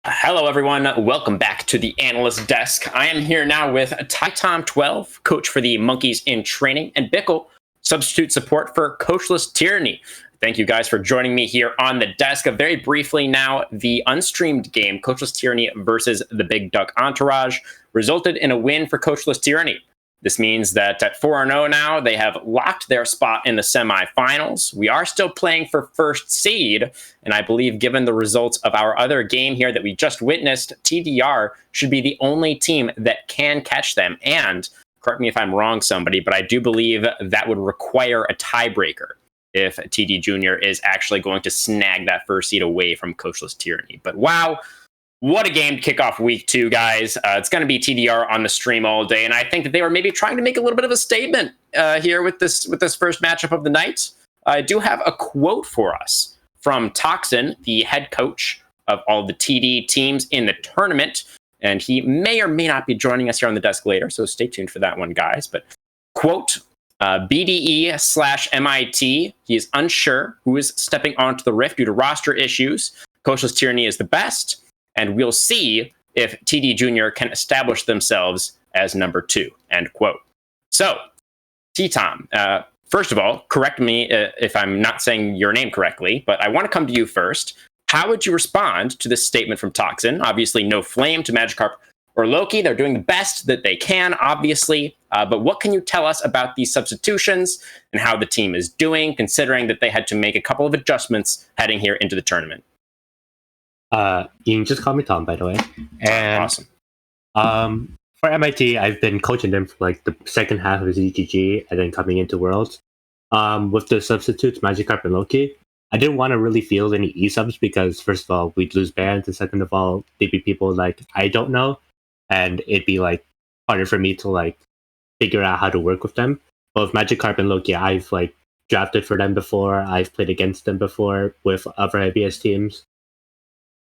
Hello, everyone. Welcome back to the analyst desk. I am here now with Tom12, coach for the Monkeys in Training, and Bickle, substitute support for Coachless Tyranny. Thank you guys for joining me here on the desk. Very briefly now, the unstreamed game, Coachless Tyranny versus the Big Duck Entourage, resulted in a win for Coachless Tyranny. This means that at 4-0 now, they have locked their spot in the semifinals. We are still playing for first seed, and I believe given the results of our other game here that we just witnessed, TDR should be the only team that can catch them. And, correct me if I'm wrong, somebody, but I do believe that would require a tiebreaker if TD Jr. is actually going to snag that first seed away from Coachless Tyranny. But wow, what a game to kick off week 2, guys. It's going to be TDR on the stream all day, and I think that they were maybe trying to make a little bit of a statement here with this first matchup of the night. I do have a quote for us from Toxin, the head coach of all the TD teams in the tournament, and he may or may not be joining us here on the desk later, so stay tuned for that one, guys. But quote, BDE/MIT, he is unsure who is stepping onto the Rift due to roster issues. Coachless Tyranny is the best, and we'll see if TD Jr. can establish themselves as number 2, end quote. So, T-Tom, first of all, correct me if I'm not saying your name correctly, but I want to come to you first. How would you respond to this statement from Toxin? Obviously, no flame to Magikarp or Loki. They're doing the best that they can, obviously. But what can you tell us about these substitutions and how the team is doing, considering that they had to make a couple of adjustments heading here into the tournament? You can just call me Tom, by the way. And awesome. For MIT, I've been coaching them for like the second half of ZGG and then coming into Worlds. With the substitutes, Magikarp and Loki, I didn't want to really field any E-subs because, first of all, we'd lose bans, and second of all, they'd be people like I don't know, and it'd be like harder for me to like figure out how to work with them. Both Magikarp and Loki, I've like drafted for them before. I've played against them before with other IBS teams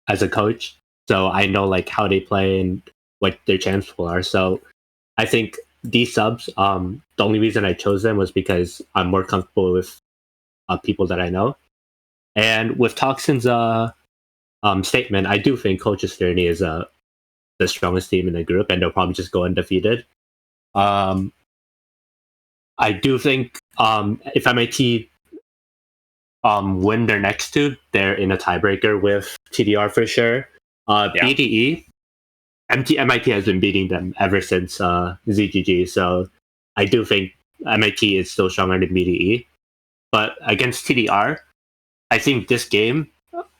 as a coach, so I know like how they play and what their chances are. So I think these subs, the only reason I chose them was because I'm more comfortable with people that I know. And with Toxin's statement, I do think Coach's Tyranny is the strongest team in the group, and they'll probably just go undefeated. I do think if MIT win their next 2, they're in a tiebreaker with TDR for sure. BDE, MIT has been beating them ever since ZGG, so I do think MIT is still stronger than BDE. But against TDR, I think this game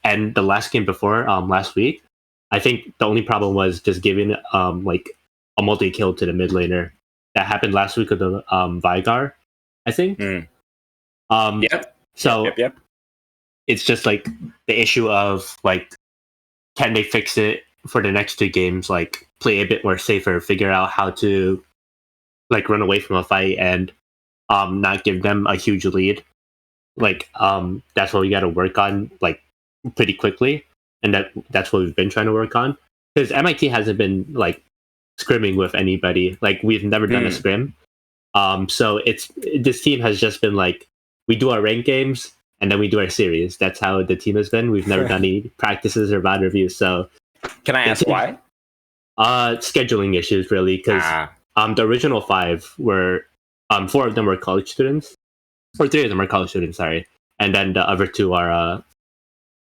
and the last game before last week, I think the only problem was just giving like a multi-kill to the mid laner. That happened last week with the Vigar, I think. Yep. So Yep. It's just like the issue of like, can they fix it for the next 2 games? Like play a bit more safer, figure out how to like run away from a fight and not give them a huge lead. Like that's what we got to work on like pretty quickly, and that's what we've been trying to work on, because MIT hasn't been like scrimming with anybody. Like we've never done a scrim. So this team has just been like, we do our ranked games and then we do our series. That's how the team has been. We've never done any practices or VOD reviews. So can I ask why? Scheduling issues, really, because the original 5 were 4 of them were college students, or 3 of them are college students, sorry, and then the other 2 are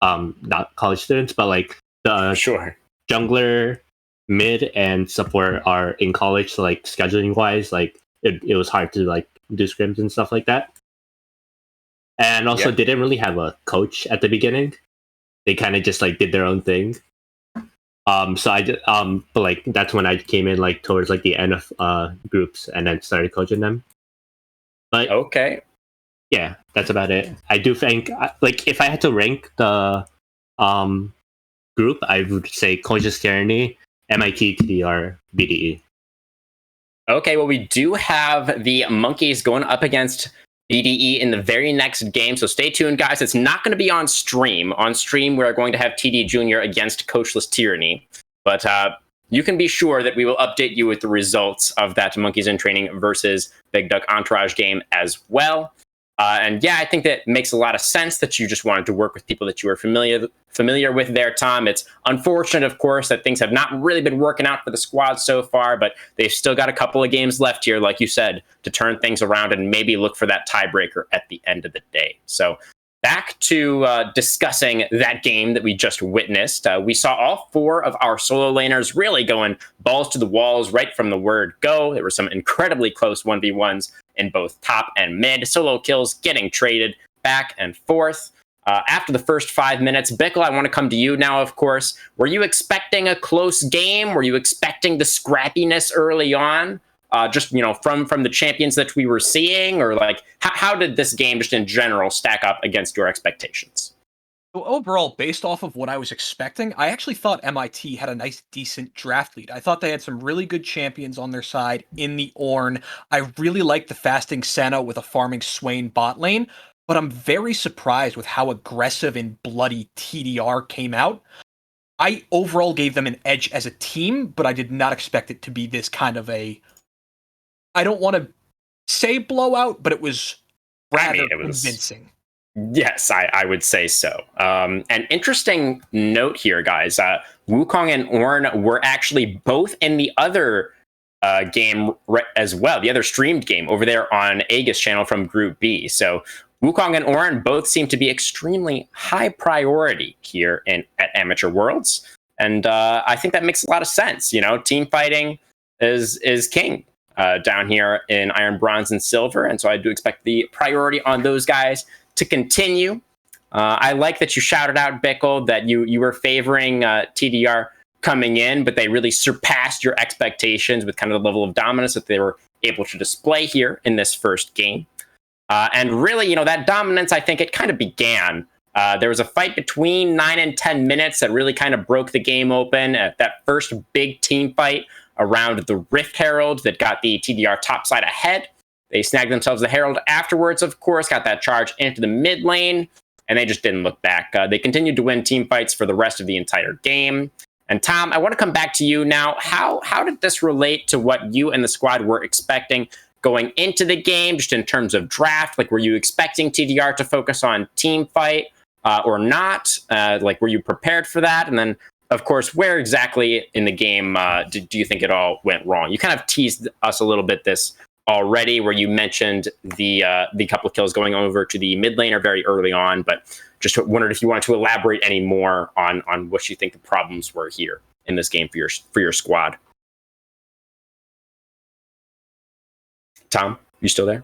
not college students, but like the jungler, mid, and support are in college. So like scheduling wise, like it was hard to like do scrims and stuff like that. And also, they didn't really have a coach at the beginning. They kind of just like did their own thing. So I did, but like that's when I came in like towards like the end of groups and then started coaching them. But okay, yeah, that's about it. I do think like if I had to rank the group, I would say Coach's Tyranny, MIT, TDR, BDE. Okay, well, we do have the Monkeys going up against BDE in the very next game, so stay tuned, guys. It's not going to be on stream. On stream, we're going to have TD Jr. against Coachless Tyranny, but you can be sure that we will update you with the results of that Monkeys in Training versus Big Duck Entourage game as well. And yeah, I think that makes a lot of sense that you just wanted to work with people that you were familiar with there, Tom. It's unfortunate, of course, that things have not really been working out for the squad so far, but they've still got a couple of games left here, like you said, to turn things around and maybe look for that tiebreaker at the end of the day. So back to discussing that game that we just witnessed. We saw all four of our solo laners really going balls to the walls right from the word go. There were some incredibly close 1v1s in both top and mid. Solo kills getting traded back and forth. After the first 5 minutes, Bickle, I want to come to you now, of course. Were you expecting a close game? Were you expecting the scrappiness early on? Just, from the champions that we were seeing? Or like, how did this game just in general stack up against your expectations? So overall, based off of what I was expecting, I actually thought MIT had a nice, decent draft lead. I thought they had some really good champions on their side in the Ornn. I really liked the fasting Senna with a farming Swain bot lane, but I'm very surprised with how aggressive and bloody TDR came out. I overall gave them an edge as a team, but I did not expect it to be this kind of I don't want to say blowout, but it was rather convincing. Yes, I would say so. An interesting note here, guys. Wukong and Ornn were actually both in the other game as well, the other streamed game over there on Aegis channel from Group B. So Wukong and Ornn both seem to be extremely high priority here at Amateur Worlds. And I think that makes a lot of sense. Team fighting is king down here in Iron, Bronze, and Silver. And so I do expect the priority on those guys to continue. I like that you shouted out, Bickle, that you were favoring TDR coming in, but they really surpassed your expectations with kind of the level of dominance that they were able to display here in this first game. And really, that dominance, I think it kind of began. There was a fight between 9 and 10 minutes that really kind of broke the game open. That first big team fight around the Rift Herald that got the TDR topside ahead. They snagged themselves the Herald afterwards, of course, got that charge into the mid lane, and they just didn't look back. They continued to win team fights for the rest of the entire game. And Tom, I want to come back to you now. How did this relate to what you and the squad were expecting going into the game, just in terms of draft? Like, were you expecting TDR to focus on team fight or not? Were you prepared for that? And then, of course, where exactly in the game do you think it all went wrong? You kind of teased us a little bit this already, where you mentioned the couple of kills going over to the mid laner very early on, but just wondered if you wanted to elaborate any more on what you think the problems were here in this game for your squad. Tom, you still there?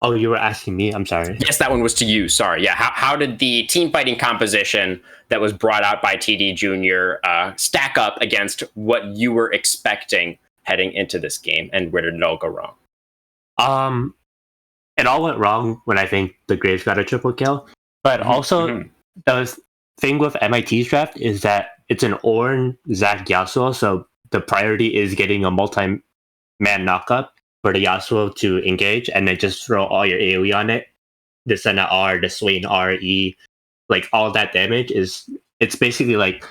Oh, you were asking me? I'm sorry. Yes, that one was to you. Sorry. Yeah. How did the team fighting composition that was brought out by TD Jr. Stack up against what you were expecting heading into this game, and where did it all go wrong? It all went wrong when I think the Graves got a triple kill. But also, the thing with MIT's draft is that it's an Ornn, Zac, Yasuo, so the priority is getting a multi-man knockup for the Yasuo to engage, and then just throw all your AoE on it. The Senna R, the Swain R, E, like all that damage it's basically like,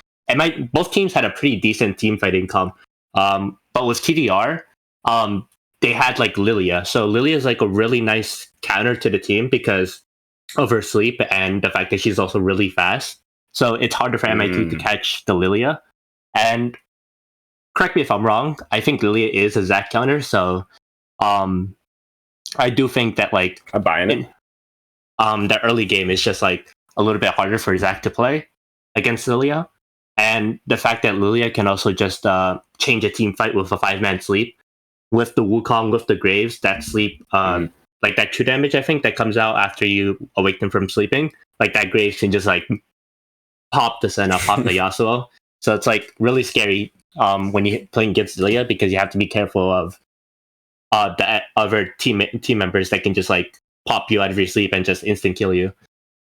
both teams had a pretty decent team fighting comp. But with TDR, they had like Lilia. So Lilia is like a really nice counter to the team because of her sleep and the fact that she's also really fast. So it's harder for MIT to catch the Lilia. And correct me if I'm wrong, I think Lilia is a Zac counter. So I do think that like I'm buying it. The early game is just like a little bit harder for Zac to play against Lilia. And the fact that Lilia can also just change a team fight with a 5-man sleep, with the Wukong, with the Graves, that sleep, like that 2 damage, I think, that comes out after you awake them from sleeping, like that Graves can just like pop the Senna, pop the Yasuo. So it's like really scary when you're playing against Lilia, because you have to be careful of the other team members that can just like pop you out of your sleep and just instant kill you.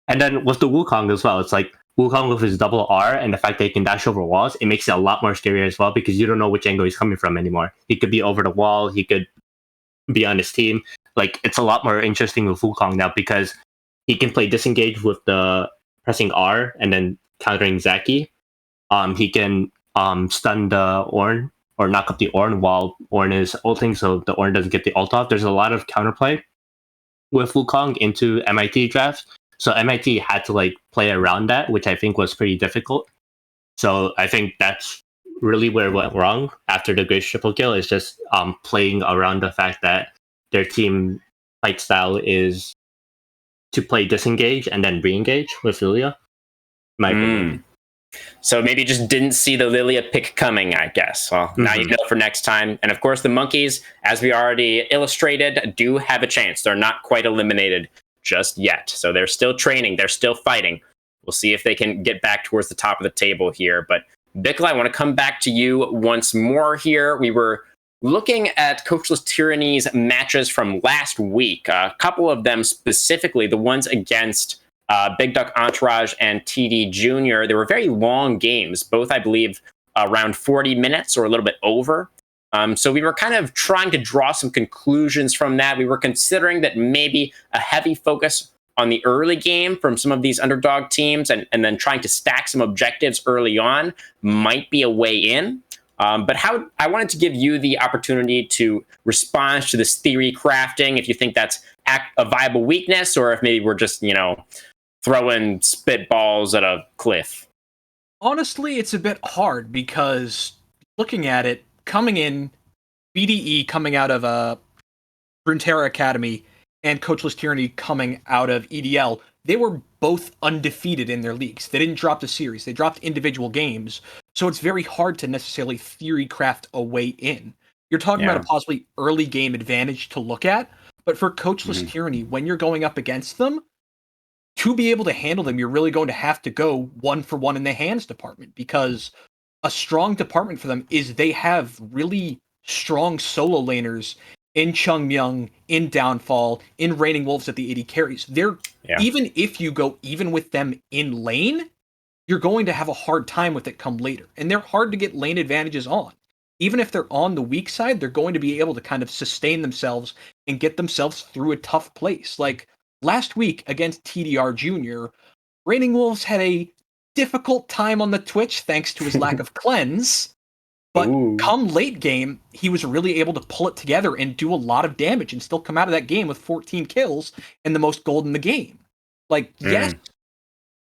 And then with the Wukong as well, it's like Wukong with his double R and the fact that he can dash over walls, it makes it a lot more scary as well, because you don't know which angle he's coming from anymore. He could be over the wall, he could be on his team. Like, it's a lot more interesting with Wukong now, because he can play disengage with the pressing R and then countering Zaki. He can stun the Ornn or knock up the Ornn while Ornn is ulting, so the Ornn doesn't get the ult off. There's a lot of counterplay. with Wukong into MIT draft. So MIT had to like play around that, which I think was pretty difficult. So I think that's really where it went wrong after the Grace triple kill, is just playing around the fact that their team fight style is to play disengage and then re-engage with Lilia. My opinion. So maybe just didn't see the Lilia pick coming, I guess. Well, now you know for next time. And of course, the Monkeys, as we already illustrated, do have a chance. They're not quite eliminated just yet. So they're still training. They're still fighting. We'll see if they can get back towards the top of the table here. But Bickle, I want to come back to you once more here. We were looking at Coachless Tyranny's matches from last week. A couple of them specifically, the ones against Big Duck Entourage and TD Jr. They were very long games, both, I believe, around 40 minutes or a little bit over. So we were kind of trying to draw some conclusions from that. We were considering that maybe a heavy focus on the early game from some of these underdog teams and then trying to stack some objectives early on might be a way in. But I wanted to give you the opportunity to respond to this theory crafting, if you think that's a viable weakness, or if maybe we're just, throwing spitballs at a cliff. Honestly, it's a bit hard because looking at it, coming in, BDE coming out of Runeterra Academy and Coachless Tyranny coming out of EDL, they were both undefeated in their leagues. They didn't drop the series. They dropped individual games. So it's very hard to necessarily theory craft a way in. You're talking about a possibly early game advantage to look at, but for Coachless Tyranny, when you're going up against them, to be able to handle them, you're really going to have to go 1-for-1 in the hands department, because a strong department for them is they have really strong solo laners in Chung Myung, in Downfall, in Raining Wolves at the AD carries. Even if you go even with them in lane, you're going to have a hard time with it come later. And they're hard to get lane advantages on. Even if they're on the weak side, they're going to be able to kind of sustain themselves and get themselves through a tough place. Like, last week against TDR Jr., Raining Wolves had a difficult time on the Twitch thanks to his lack of cleanse, but come late game, he was really able to pull it together and do a lot of damage and still come out of that game with 14 kills and the most gold in the game. Like, yes,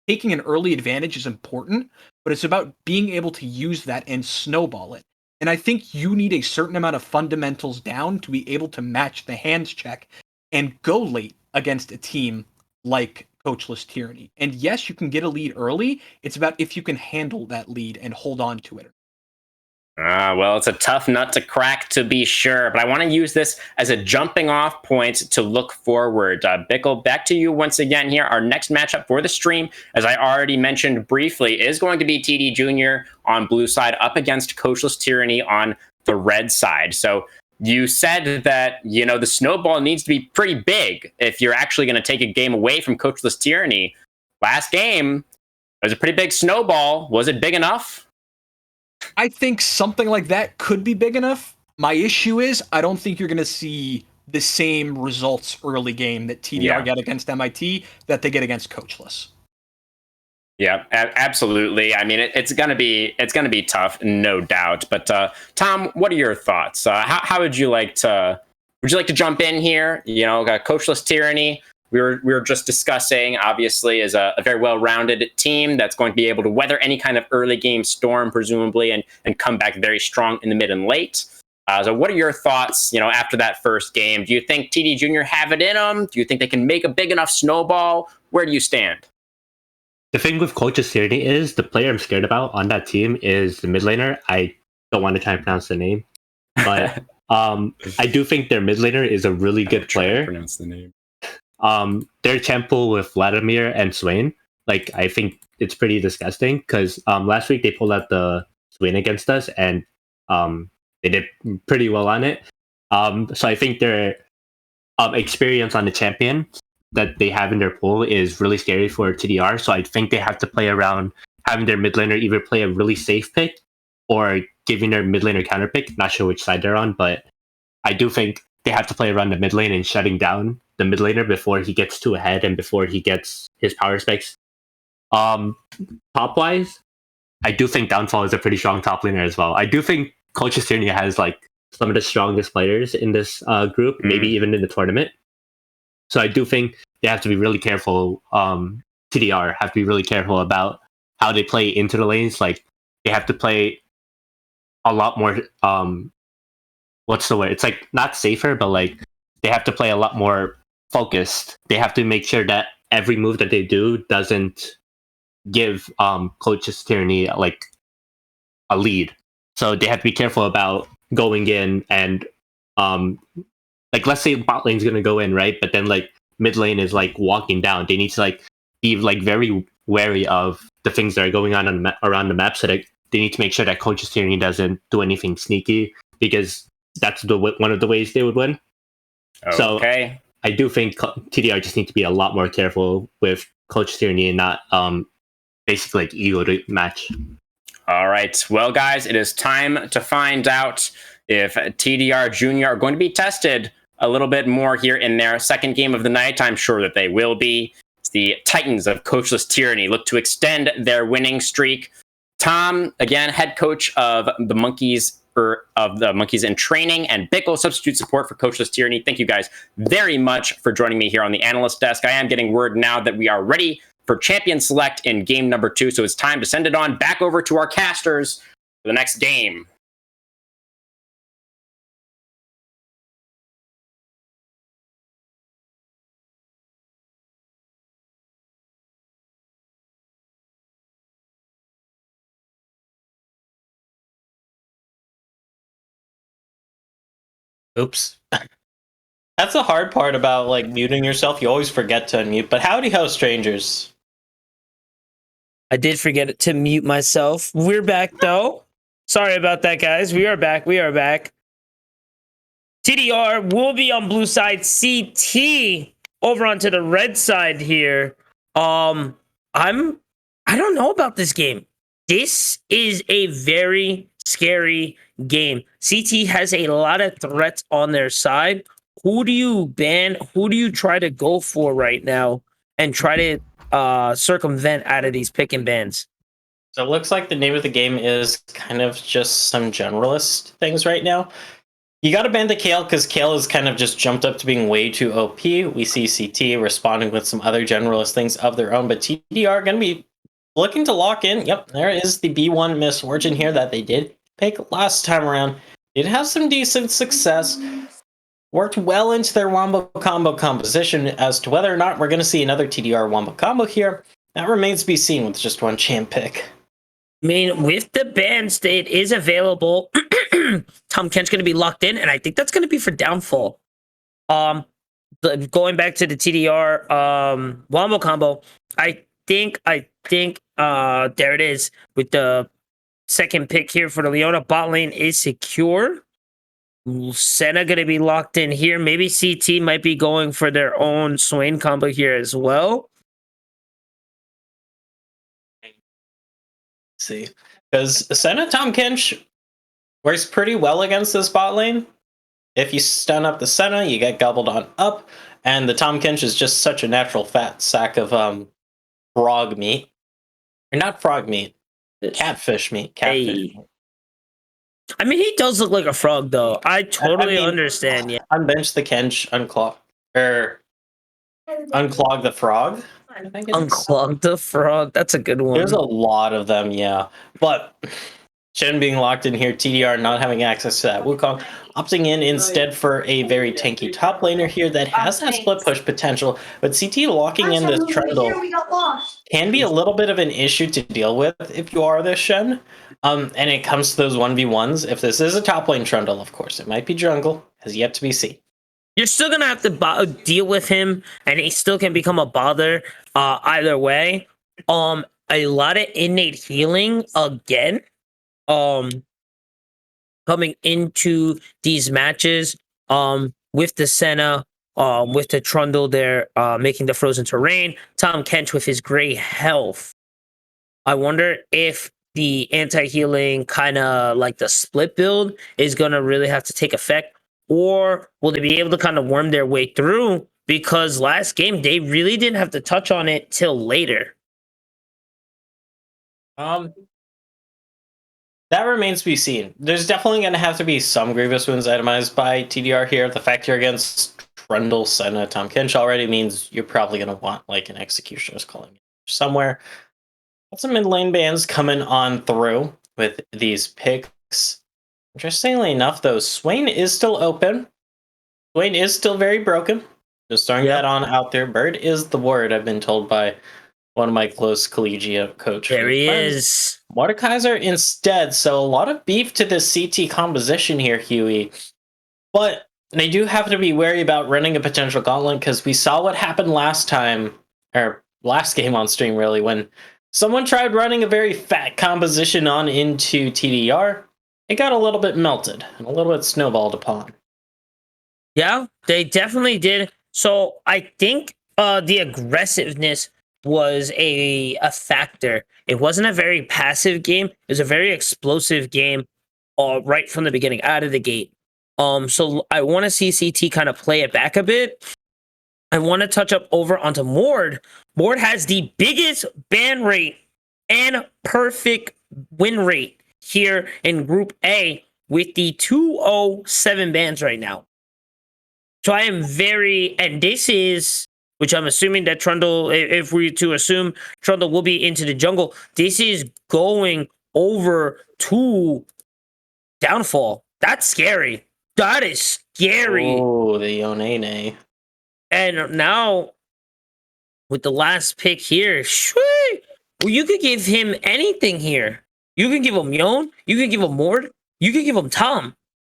taking an early advantage is important, but it's about being able to use that and snowball it. And I think you need a certain amount of fundamentals down to be able to match the hands check and go late against a team like Coachless Tyranny. And yes, you can get a lead early. It's about if you can handle that lead and hold on to it. Well, it's a tough nut to crack, to be sure, but I want to use this as a jumping off point to look forward. Bickle, back to you once again here. Our next matchup for the stream, as I already mentioned briefly, is going to be TD Jr. on blue side up against Coachless Tyranny on the red side. So you said that, the snowball needs to be pretty big if you're actually going to take a game away from Coachless Tyranny. Last game was a pretty big snowball. Was it big enough? I think something like that could be big enough. My issue is I don't think you're going to see the same results early game that TDR get against MIT that they get against Coachless. Yeah, absolutely. I mean, it's gonna be tough, no doubt. But Tom, what are your thoughts? How would you like to? Would you like to jump in here? Coachless Tyranny. We were just discussing, obviously, is a very well-rounded team that's going to be able to weather any kind of early game storm, presumably, and come back very strong in the mid and late. So what are your thoughts, after that first game? Do you think TD Jr. have it in them? Do you think they can make a big enough snowball? Where do you stand? The thing with Coach's Tyranny is the player I'm scared about on that team is the mid laner. I don't want to try and pronounce the name, but I do think their mid laner is a really good player. Pronounce the name. Their tempo with Vladimir and Swain, like, I think it's pretty disgusting because last week they pulled out the Swain against us and they did pretty well on it. So I think their experience on the champion that they have in their pool is really scary for TDR. So I think they have to play around having their mid laner either play a really safe pick or giving their mid laner counter pick. Not sure which side they're on, but I do think they have to play around the mid lane and shutting down the mid laner before he gets too ahead and before he gets his power specs. Top wise, I do think Downfall is a pretty strong top laner as well. I do think Coach's Tyranny has like some of the strongest players in this group, maybe even in the tournament. So I do think they have to be really careful. TDR have to be really careful about how they play into the lanes. Like they have to play a lot more. What's the word? It's like not safer, but like they have to play a lot more focused. They have to make sure that every move that they do doesn't give coaches tyranny like a lead. So they have to be careful about going in and like let's say bot lane's gonna go in, right? But then like mid lane is like walking down. They need to like be like very wary of the things that are going on around the map. So that they need to make sure that coaches tyranny doesn't do anything sneaky, because that's one of the ways they would win. Okay. So I do think TDR just need to be a lot more careful with coach tyranny and not basically like ego to match. All right. Well, guys, it is time to find out if TDR Junior are going to be tested a little bit more here in their second game of the night. I'm sure that they will be. It's the Titans of Coachless Tyranny look to extend their winning streak. Tom, again, head coach of the Monkeys in Training, and Bickle, substitute support for Coachless Tyranny. Thank you guys very much for joining me here on the analyst desk. I am getting word now that we are ready for Champion Select in game number 2, so it's time to send it on back over to our casters for the next game. Oops. That's the hard part about like muting yourself. You always forget to unmute. But howdy ho, strangers. I did forget to mute myself. We're back though. Sorry about that, guys. We are back. TDR will be on blue side. CT over onto the red side here. I don't know about this game. This is a very scary game. CT has a lot of threats on their side. Who do you ban? Who do you try to go for right now and try to circumvent out of these pick and bans? So it looks like the name of the game is kind of just some generalist things right now. You got to ban the Kale because Kale has kind of just jumped up to being way too OP. We see CT responding with some other generalist things of their own, but TDR going to be looking to lock in. Yep, there is the B1 Misfortune here that they did pick last time around. It has some decent success. Worked well into their Wombo combo composition. As to whether or not we're going to see another TDR Wombo combo here, that remains to be seen with just one champ pick. I mean, with the ban state is available, Tom Kent's going to be locked in, and I think that's going to be for Downfall. Going back to the TDR Wombo combo, I think there it is with the second pick here for the Leona. Bot lane is secure. Senna going to be locked in here. Maybe CT might be going for their own Swain combo here as well. See, because Senna Tom Kench works pretty well against this bot lane. If you stun up the Senna, you get gobbled on up, and the Tom Kench is just such a natural fat sack of frog meat. Or not frog meat, catfish meat. Catfish meat. I mean, he does look like a frog, though. I totally understand. Yeah, Unbench the Kench, unclog the frog. unclog the frog. That's a good one. There's a lot of them, yeah. But Shen being locked in here, TDR not having access to that Wukong, opting in instead for a very tanky top laner here that has that split push potential. But CT locking in this Trundle can be a little bit of an issue to deal with if you are this Shen. And it comes to those 1v1s. If this is a top lane Trundle, of course, it might be jungle, has yet to be seen. You're still gonna have to deal with him, and he still can become a bother either way. A lot of innate healing again. Coming into these matches, with the Senna, with the Trundle there, making the frozen terrain. Tom Kench with his gray health. I wonder if the anti-healing kind of like the split build is gonna really have to take effect. Or will they be able to kind of worm their way through? Because last game, they really didn't have to touch on it till later. That remains to be seen. There's definitely going to have to be some Grievous wounds itemized by TDR here. The fact you're against Trundle, Senna, Tom Kench already means you're probably going to want like an Executioner's Calling somewhere. Got some mid lane bands coming on through with these picks. Interestingly enough, though, Swain is still open. Swain is still very broken. Just throwing that on out there. Bird is the word, I've been told by one of my close collegiate coach. There he friends. is. Mordekaiser instead. So a lot of beef to this CT composition here, Huey. But they do have to be wary about running a potential gauntlet because we saw what happened last time, or last game on stream, really, when someone tried running a very fat composition on into TDR. It got a little bit melted and a little bit snowballed upon. Yeah, they definitely did. So I think the aggressiveness was a factor. It wasn't a very passive game. It was a very explosive game right from the beginning, out of the gate. So I want to see CT kind of play it back a bit. I want to touch up over onto Mord. Mord has the biggest ban rate and perfect win rate here in Group A with the 207 bans right now. So I am and this is, which I'm assuming that Trundle, if we to assume Trundle will be into the jungle, this is going over to Downfall. That's scary. That is scary. Oh, the Yonene. And now, with the last pick here, well, you could give him anything here. You can give him Yon, you can give him Mord, you can give him Tom.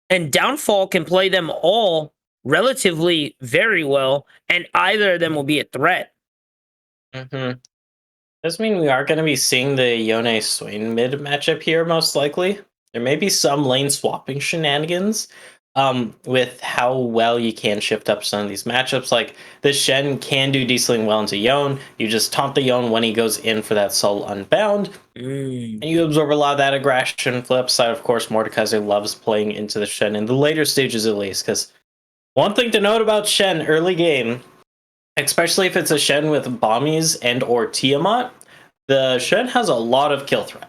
And Downfall can play them all relatively very well, and either of them will be a threat. Does mean we are going to be seeing the Yone Swain mid matchup here, most likely. There may be some lane swapping shenanigans with how well you can shift up some of these matchups. Like the Shen can do decently well into Yone. You just taunt the Yone when he goes in for that Soul Unbound. And you absorb a lot of that aggression. Flip side, of course, Mordekaiser loves playing into the Shen in the later stages at least, because one thing to note about Shen early game, especially if it's a Shen with Bommies and or Tiamat, the Shen has a lot of kill threat.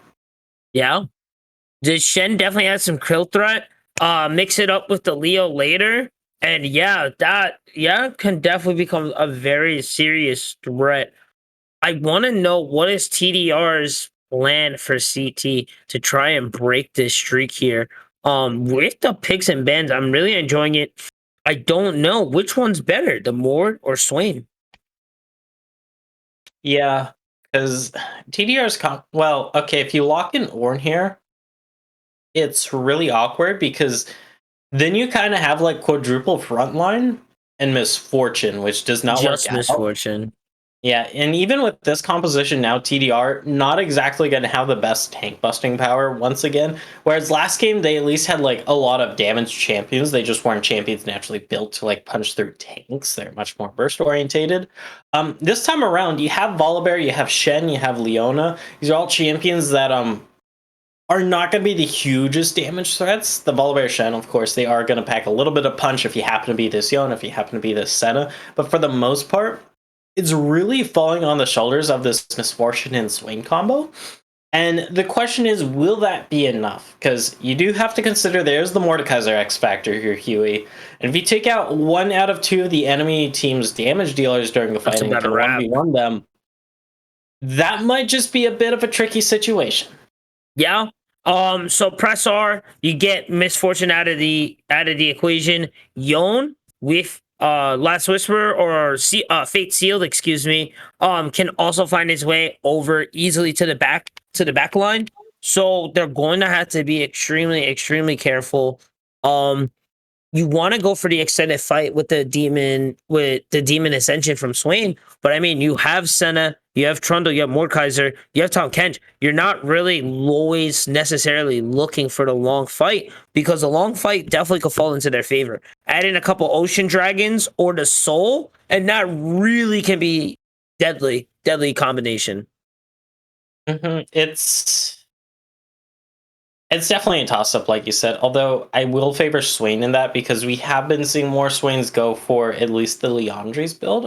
Yeah. The Shen definitely has some kill threat. Mix it up with the Leo later. And that can definitely become a very serious threat. I want to know what is TDR's plan for CT to try and break this streak here. With the picks and bans, I'm really enjoying it. I don't know which one's better, the Mord or Swain. Yeah, because TDR's well, okay, if you lock in Ornn here, it's really awkward because then you kind of have like quadruple frontline and Misfortune, which does not just work out. Misfortune. Yeah, and even with this composition now, TDR not exactly going to have the best tank busting power once again. Whereas last game, they at least had like a lot of damage champions. They just weren't champions naturally built to like punch through tanks. They're much more burst orientated. This time around, you have Volibear, you have Shen, you have Leona. These are all champions that are not going to be the hugest damage threats. The Volibear Shen, of course, they are going to pack a little bit of punch if you happen to be this Yone, if you happen to be this Senna. But for the most part, it's really falling on the shoulders of this Misfortune and Swain combo. And the question is, will that be enough? Because you do have to consider there's the Mordekaiser X factor here, Huey. And if you take out 1 out of 2 of the enemy team's damage dealers during the fight and can 1v1 them, that might just be a bit of a tricky situation. Yeah. So press R, you get Misfortune out of the equation. Yone with Last Whisper or Fate Sealed, excuse me, can also find his way over easily to the back line. So they're going to have to be extremely careful. You want to go for the extended fight with the demon ascension from Swain, but I mean, you have Senna, you have Trundle, you have Mordekaiser, you have Tom Kench. You're not really always necessarily looking for the long fight, because the long fight definitely could fall into their favor. Add in a couple Ocean Dragons or the Soul, and that really can be deadly combination. It's definitely a toss-up, like you said, although I will favor Swain in that because we have been seeing more Swains go for at least the Leandri's build.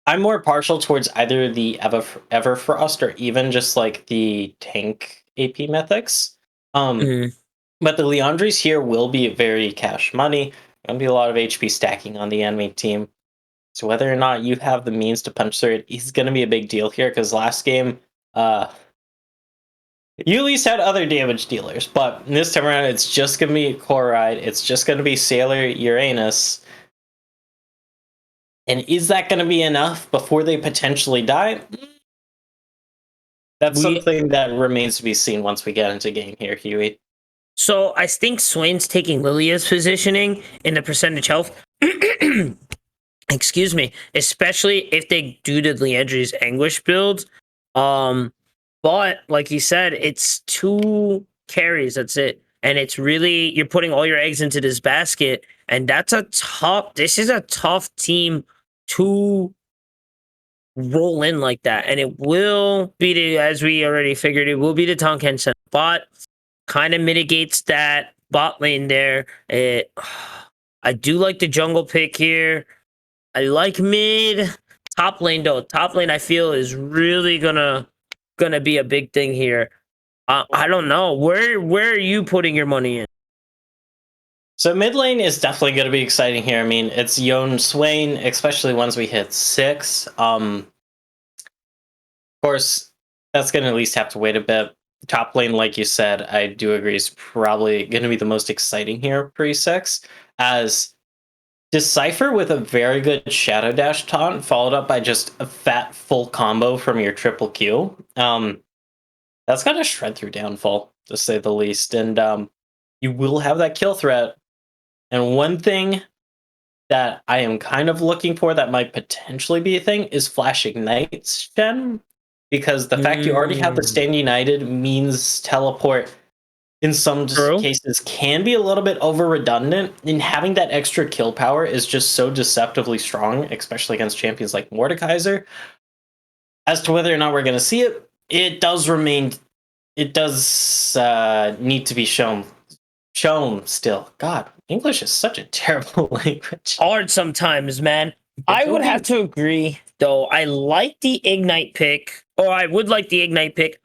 I'm more partial towards either the Everfrost or even just like the tank AP mythics. But the Leandri's here will be very cash money. Gonna be a lot of HP stacking on the enemy team. So whether or not you have the means to punch through it is gonna be a big deal here, because last game, you at least had other damage dealers, but this time around it's just gonna be Chloride, it's just gonna be Sailor Uranus. And is that gonna be enough before they potentially die? That's something that remains to be seen once we get into game here, Huey. So I think Swain's taking Lilia's positioning in the percentage health. Excuse me, especially if they do the Leandri's Anguish build. But like you said, it's 2 carries. That's it, and it's really you're putting all your eggs into this basket, and that's a tough. This is a tough team to roll in like that, and it will be the, as we already figured, it will be the Tonken Center. Bot kind of mitigates that bot lane there. I do like the jungle pick here. I like mid. Top lane though. Top lane I feel is really gonna be a big thing here. I don't know. Where are you putting your money in? So mid lane is definitely going to be exciting here. I mean, it's Yone Swain, especially once we hit 6. Of course, that's going to at least have to wait a bit. Top lane, like you said, I do agree, is probably going to be the most exciting here pre-6, as Decipher with a very good Shadow Dash taunt, followed up by just a fat full combo from your triple Q. That's going to shred through Downfall, to say the least. And you will have that kill threat. And one thing that I am kind of looking for that might potentially be a thing is Flash Ignites Gen. Because the fact you already have the Stand United means teleport in some cases can be a little bit over redundant, and having that extra kill power is just so deceptively strong, especially against champions like Mordekaiser. As to whether or not we're going to see it, it does need to be shown still. God, English is such a terrible language. Hard sometimes, man. I would have to agree, though. I like the Ignite pick, or I would like the Ignite pick,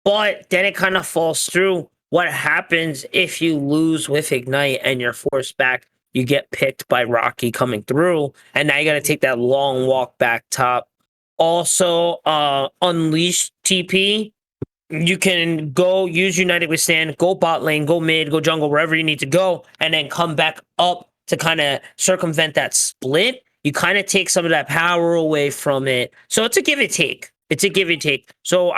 but then it kind of falls through. What happens if you lose with Ignite and you're forced back? You get picked by Rocky coming through, and now you got to take that long walk back top. Also, Unleash TP. You can go use United Withstand, go bot lane, go mid, go jungle, wherever you need to go, and then come back up to kind of circumvent that split. You kind of take some of that power away from it. So it's a give and take. So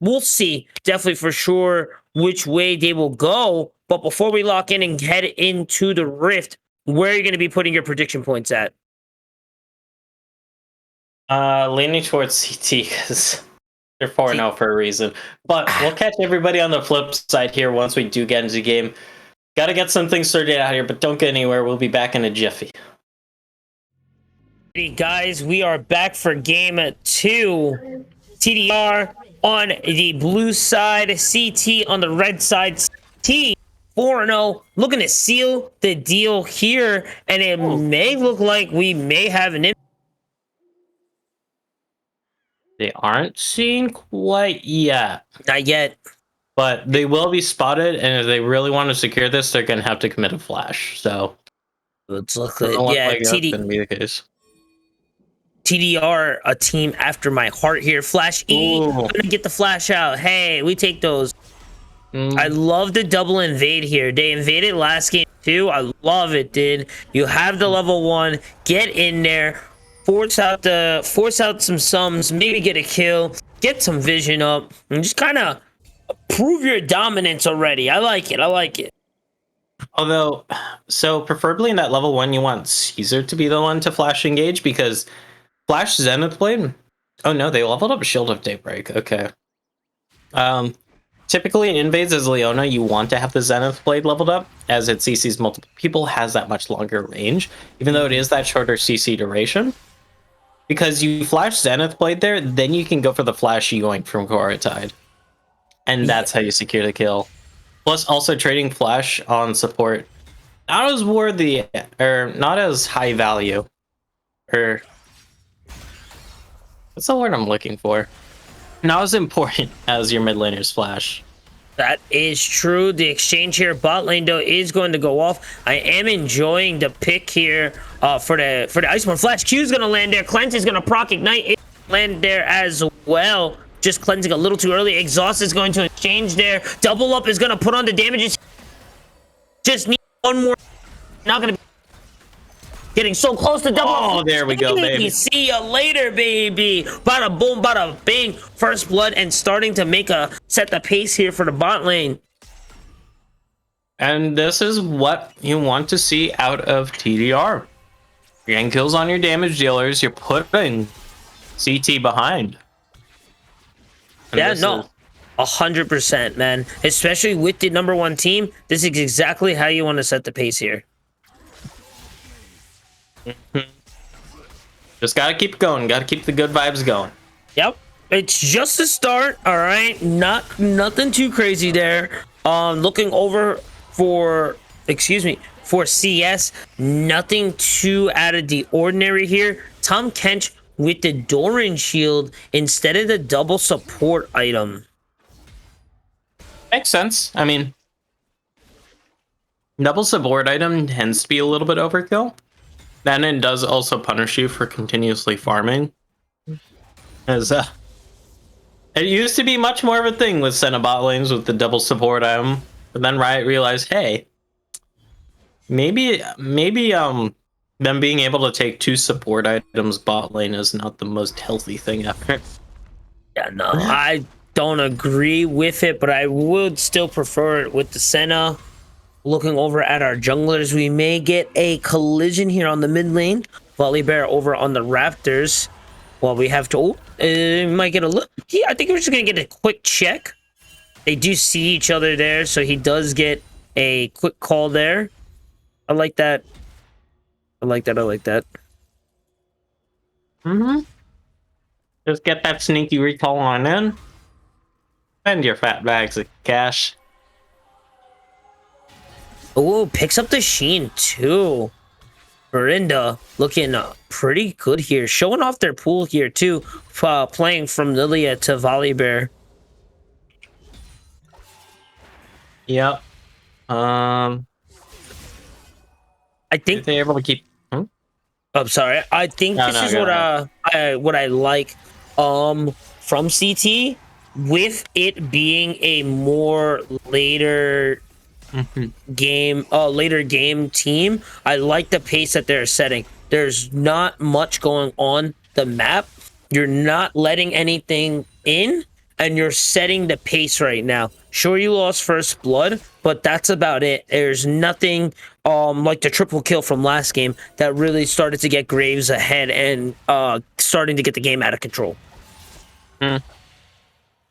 we'll see definitely for sure which way they will go. But before we lock in and head into the Rift, where are you going to be putting your prediction points at? Leaning towards CT because they're 4-0 for a reason. But we'll catch everybody on the flip side here once we do get into the game. Got to get some things sorted out here, but don't get anywhere. We'll be back in a jiffy. Hey guys, we are back for game 2. TDR on the blue side, CT on the red side. CT 4-0, looking to seal the deal here, and it may look like we may have an. They aren't seen quite yet. Not yet. But they will be spotted, and if they really want to secure this, they're going to have to commit a flash. So let's look at that's going to be the case. TDR, a team after my heart here. Flash E, I'm gonna get the flash out. Hey, we take those. I love the double invade here. They invaded last game too. I love it, dude. You have the level 1. Get in there. Force out some sums. Maybe get a kill. Get some vision up. And just kind of prove your dominance already. I like it. Although, so preferably in that level 1, you want Caesar to be the one to flash engage, because Flash Zenith Blade? Oh no, they leveled up Shield of Daybreak. Okay. Typically in invades as Leona, you want to have the Zenith Blade leveled up, as it CCs multiple people, has that much longer range, even though it is that shorter CC duration. Because you flash Zenith Blade there, then you can go for the flash yoink from Koratide. And that's how you secure the kill. Plus, also trading flash on support, not as worthy, or not as high value, or what's the word I'm looking for? Not as important as your mid laner's flash. That is true. The exchange here, bot lane though, is going to go off. I am enjoying the pick here for the Iceborne Flash. Q is going to land there. Cleanse is going to proc ignite. It land there as well. Just cleansing a little too early. Exhaust is going to exchange there. Double up is going to put on the damages. Just need one more. Not going to be getting so close to double. Oh, there we go, baby. See ya later, baby. Bada boom, bada bing. First blood and starting to set the pace here for the bot lane. And this is what you want to see out of TDR. You're getting kills on your damage dealers. You're putting CT behind. And Yeah, no. 100%, man. Especially with the #1 team. This is exactly how you want to set the pace here. Just gotta keep going. Gotta keep the good vibes going. Yep. It's just a start, all right? Nothing too crazy there. Looking over for CS, nothing too out of the ordinary here. Tom Kench with the Doran shield instead of the double support item. Makes sense. I mean, double support item tends to be a little bit overkill. Then it does also punish you for continuously farming. As it used to be much more of a thing with Senna bot lanes with the double support item, but then Riot realized, hey, maybe them being able to take 2 support items bot lane is not the most healthy thing ever. Yeah, no, I don't agree with it, but I would still prefer it with the Senna. Looking over at our junglers, we may get a collision here on the mid lane. Volibear over on the Raptors. Well, we have to... might get a look. Yeah, I think we're just going to get a quick check. They do see each other there, so he does get a quick call there. I like that. I like that. Mm-hmm. Just get that sneaky recall on in. Spend your fat bags of cash. Oh, picks up the Sheen too. Verinda looking pretty good here. Showing off their pool here too. Playing from Lilia to Volibear. Yep. I think they're able to keep... I'm sorry. I think this is what I like from CT, with it being a more later game team. I like the pace that they're setting. There's not much going on the map. You're not letting anything in, and you're setting the pace right now. Sure, you lost first blood, but that's about it. There's nothing like the triple kill from last game that really started to get Graves ahead and starting to get the game out of control. With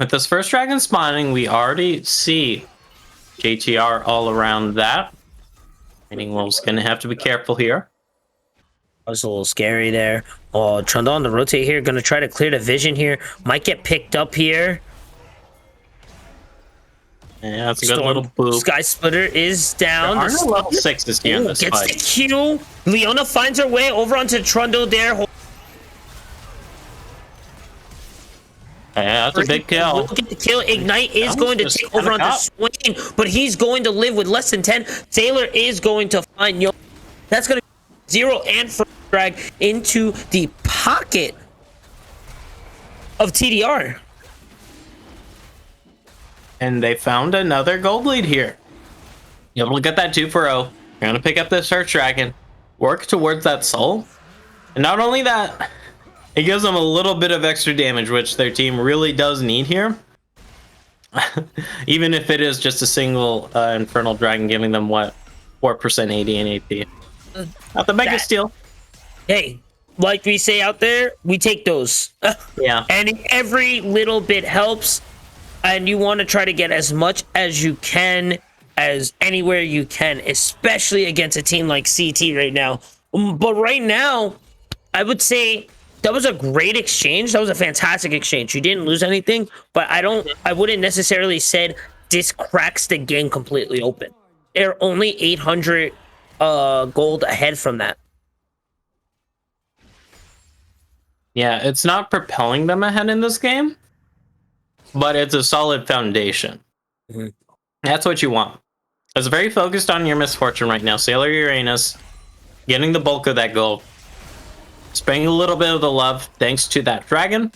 this first dragon spawning, we already see JTR all around that. Meaning Wolf's gonna have to be careful here. That was a little scary there. Oh, Trundle on the rotate here, gonna try to clear the vision here. Might get picked up here. Yeah, that's a good little boop. Sky Splitter is down. There are no level 6s here in this gets fight. the Q. Leona finds her way over onto Trundle there. Yeah, that's a big kill. Look at the kill. Ignite is going to take over onto Swain, but he's going to live with less than 10. Taylor is going to find Yo. That's going to be 0 and first drag into the pocket of TDR. And they found another gold lead here. You're able to get that 2 for 0. You're going to pick up this Search Dragon, work towards that soul. And not only that, it gives them a little bit of extra damage, which their team really does need here. Even if it is just a single Infernal Dragon giving them, what, 4% AD and AP. Not the mega steal. Hey, like we say out there, we take those. Yeah. And every little bit helps. And you want to try to get as much as you can, as anywhere you can, especially against a team like CT right now. But right now, I would say that was a great exchange. That was a fantastic exchange. You didn't lose anything, but I wouldn't necessarily said this cracks the game completely open. They're only 800 gold ahead from that. Yeah, it's not propelling them ahead in this game, but it's a solid foundation. Mhm. That's what you want. It's very focused on your misfortune right now. Sailor Uranus getting the bulk of that gold. Spraying a little bit of the love thanks to that dragon.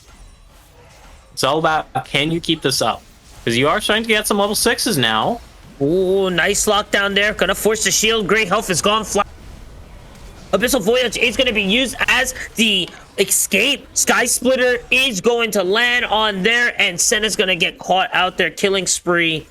It's all about, can you keep this up? Because you are starting to get some level 6s now. Ooh, nice lockdown there. Gonna force the shield. Great health is gone flat. Abyssal Voyage is going to be used as the escape. Sky Splitter is going to land on there, and Senna's going to get caught out there. Killing spree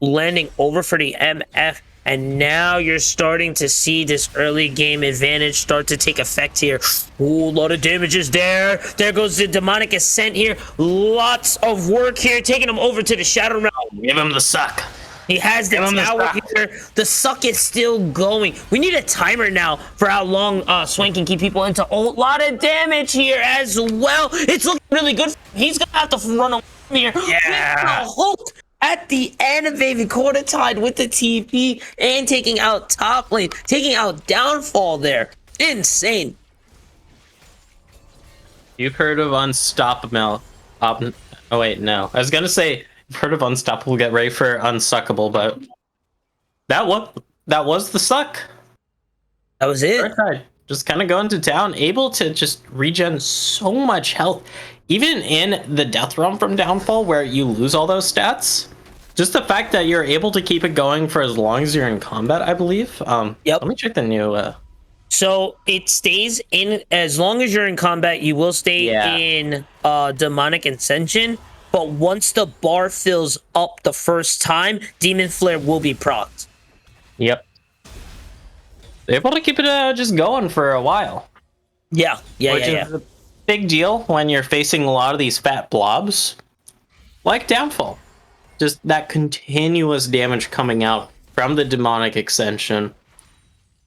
landing over for the MF. And now you're starting to see this early game advantage start to take effect here. Ooh, a lot of damages there. There goes the Demonic Ascent here. Lots of work here, taking him over to the Shadow Realm. Give him the suck. He has the tower here. The suck is still going. We need a timer now for how long Swain can keep people into. Oh, a lot of damage here as well. It's looking really good. He's going to have to run away from here. Yeah. Hulk at the end of Baby Quartertide with the TP and taking out top lane, taking out Downfall there. Insane. You've heard of Unstoppable. Oh, wait, no. I was going to say, you've heard of Unstoppable, get ready for Unsuckable, but that was the suck. That was it. Just kind of going to town, able to just regen so much health. Even in the Death Realm from Downfall, where you lose all those stats, just the fact that you're able to keep it going for as long as you're in combat, I believe. Yep. Let me check the new... So it stays in, as long as you're in combat, you will stay in Demonic Ascension. But once the bar fills up the first time, Demon Flare will be procced. Yep. They're able to keep it just going for a while. Yeah. Which is a big deal when you're facing a lot of these fat blobs. Like Downfall. Just that continuous damage coming out from the Demonic Ascension.